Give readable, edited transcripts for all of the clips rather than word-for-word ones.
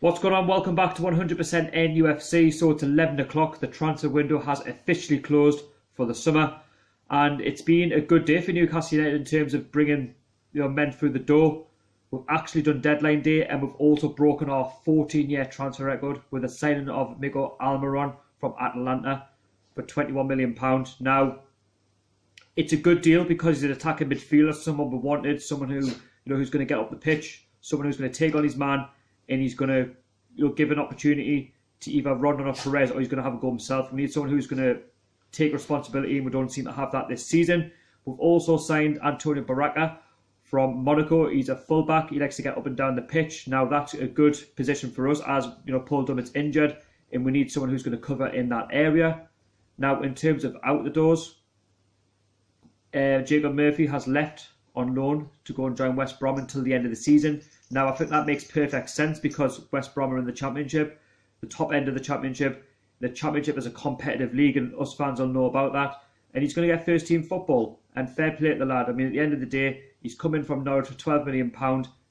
What's going on? Welcome back to 100% NUFC. So it's 11 o'clock. The transfer window has officially closed for the summer. And it's been a good day for Newcastle United in terms of bringing men through the door. We've actually done deadline day and we've also broken our 14-year transfer record with the signing of Almirón from Atalanta for £21 million. Now, it's a good deal because he's an attacking midfielder, someone we wanted, someone who who's going to get up the pitch, someone who's going to take on his man, and he's going to give an opportunity to either Rondon or Perez, or he's going to have a go himself. We need someone who's going to take responsibility, and we don't seem to have that this season. We've also signed Almirón and Barreca from Monaco. He's a fullback. He likes to get up and down the pitch. Now that's a good position for us, as Paul Dummett's injured, and we need someone who's going to cover in that area. Now, in terms of out the doors, Jacob Murphy has left on loan to go and join West Brom until the end of the season. Now, I think that makes perfect sense because West Brom are in the Championship, the top end of the Championship. The Championship is a competitive league and us fans will know about that. And he's going to get first team football. And fair play to the lad. I mean, at the end of the day, he's coming from Norwich for £12 million.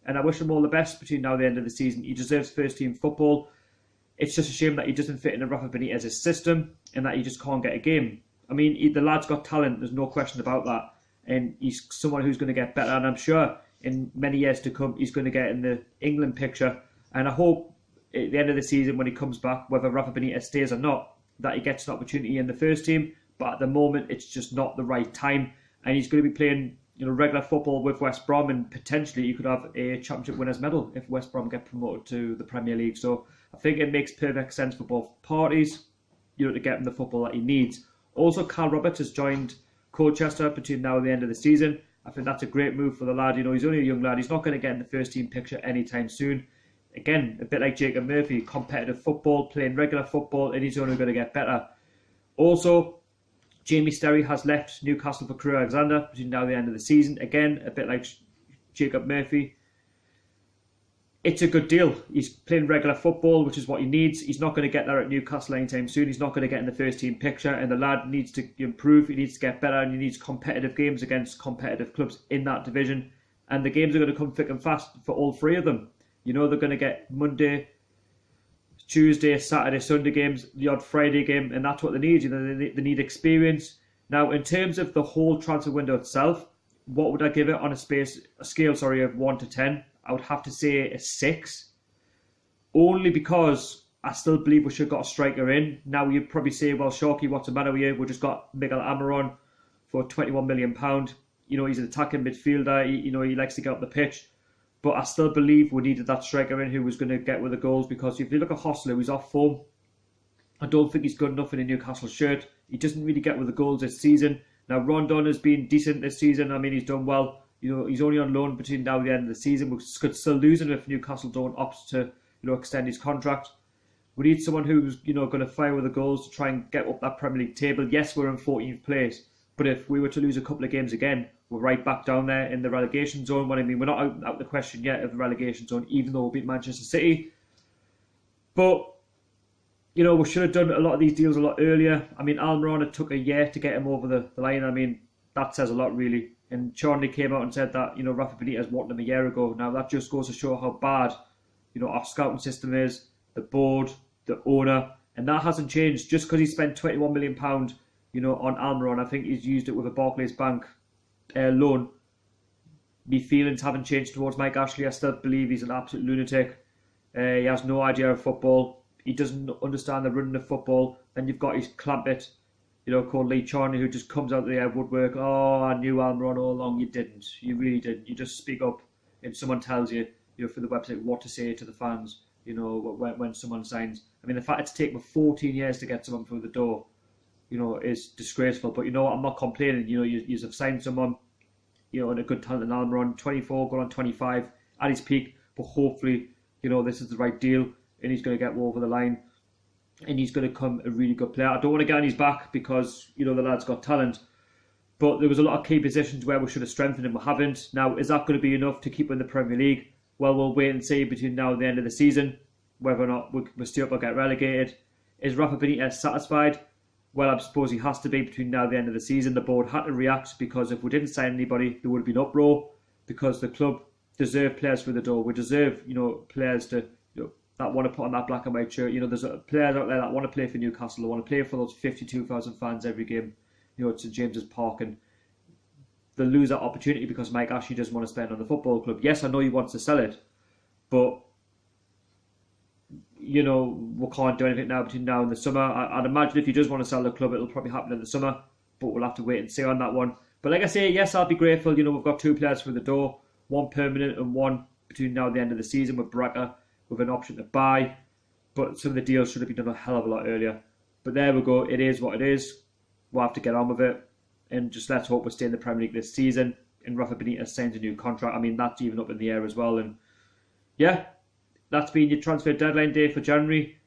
And I wish him all the best between now and the end of the season. He deserves first team football. It's just a shame that he doesn't fit in Rafa Benitez's system and that he just can't get a game. I mean, the lad's got talent. There's no question about that. And he's someone who's going to get better. And I'm sure in many years to come, he's going to get in the England picture. And I hope at the end of the season, when he comes back, whether Rafa Benitez stays or not, that he gets an opportunity in the first team. But at the moment, it's just not the right time. And he's going to be playing regular football with West Brom. And potentially, you could have a Championship winners' medal if West Brom get promoted to the Premier League. So I think it makes perfect sense for both parties, to get him the football that he needs. Also, Carl Roberts has joined Colchester between now and the end of the season. I think that's a great move for the lad. He's only a young lad. He's not going to get in the first team picture anytime soon. Again, a bit like Jacob Murphy, competitive football, playing regular football, and he's only going to get better. Also, Jamie Sterry has left Newcastle for Crewe Alexander between now and the end of the season. Again, a bit like Jacob Murphy. It's a good deal. He's playing regular football, which is what he needs. He's not going to get there at Newcastle anytime soon. He's not going to get in the first team picture, and the lad needs to improve. He needs to get better, and he needs competitive games against competitive clubs in that division. And the games are going to come thick and fast for all three of them. They're going to get Monday, Tuesday, Saturday, Sunday games, the odd Friday game, and that's what they need. They need experience. Now, in terms of the whole transfer window itself, what would I give it on a scale of 1 to 10? I would have to say a 6. Only because I still believe we should have got a striker in. Now, you'd probably say, well, Sharky, what's the matter with you? We just got Miguel Almirón for £21 million. He's an attacking midfielder. He likes to get up the pitch. But I still believe we needed that striker in who was going to get with the goals, because if you look at Hostler, he's off form. I don't think he's good enough in a Newcastle shirt. He doesn't really get with the goals this season. Now, Rondon has been decent this season. I mean, he's done well. He's only on loan between now and the end of the season. We could still lose him if Newcastle don't opt to, extend his contract. We need someone who's, going to fire with the goals to try and get up that Premier League table. Yes, we're in 14th place, but if we were to lose a couple of games again, we're right back down there in the relegation zone. What I mean, we're not out the question yet of the relegation zone, even though we beat Manchester City. But we should have done a lot of these deals a lot earlier. I mean, Almirón, it took a year to get him over the line. I mean, that says a lot, really. And Charnley came out and said that, Rafa Benitez wanted him a year ago. Now, that just goes to show how bad, our scouting system is, the board, the owner. And that hasn't changed. Just because he spent £21 million, on Almirón, I think he's used it with a Barclays Bank loan. My feelings haven't changed towards Mike Ashley. I still believe he's an absolute lunatic. He has no idea of football. He doesn't understand the running of football. Then you've got his clampet, called Lee Charney, who just comes out of the woodwork. Oh, I knew Almirón all along. You didn't. You really didn't. You just speak up and someone tells you, for the website, what to say to the fans, when someone signs. I mean, the fact it's taken 14 years to get someone through the door, is disgraceful. But I'm not complaining. You have signed someone, and a good talent in Almirón, 24, going on 25, at his peak. But hopefully, this is the right deal, and he's going to get over the line. And he's going to become a really good player. I don't want to get on his back because, the lad's got talent. But there was a lot of key positions where we should have strengthened him. We haven't. Now, is that going to be enough to keep him in the Premier League? Well, we'll wait and see between now and the end of the season whether or not we're still going to get relegated. Is Rafa Benitez satisfied? Well, I suppose he has to be between now and the end of the season. The board had to react because if we didn't sign anybody, there would have been uproar because the club deserve players through the door. We deserve, players to that want to put on that black and white shirt. You know, there's players out there that want to play for Newcastle, they want to play for those 52,000 fans every game, you know, at St James's Park, and they lose that opportunity because Mike Ashley doesn't want to spend on the football club. Yes, I know he wants to sell it, but you know, we can't do anything now between now and the summer. I'd imagine if he does want to sell the club, it'll probably happen in the summer, but we'll have to wait and see on that one. But like I say, yes, I'll be grateful. You know, we've got 2 players through the door, 1 permanent and 1 between now and the end of the season with Barreca, with an option to buy. But some of the deals should have been done a hell of a lot earlier. But there we go. It is what it is. We'll have to get on with it. And just let's hope we stay in the Premier League this season. And Rafa Benitez signs a new contract. I mean, that's even up in the air as well. And yeah, that's been your transfer deadline day for January.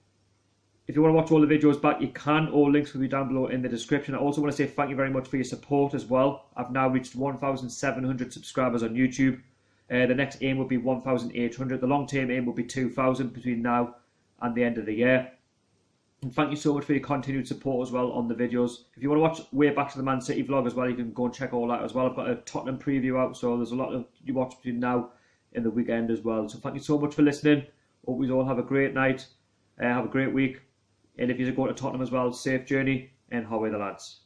If you want to watch all the videos back, you can. All links will be down below in the description. I also want to say thank you very much for your support as well. I've now reached 1,700 subscribers on YouTube. The next aim will be 1,800. The long-term aim will be 2,000 between now and the end of the year. And thank you so much for your continued support as well on the videos. If you want to watch way back to the Man City vlog as well, you can go and check all that as well. I've got a Tottenham preview out, so there's a lot of you watch between now and the weekend as well. So thank you so much for listening. Hope you all have a great night. Have a great week. And if you're going to Tottenham as well, safe journey and how are the lads.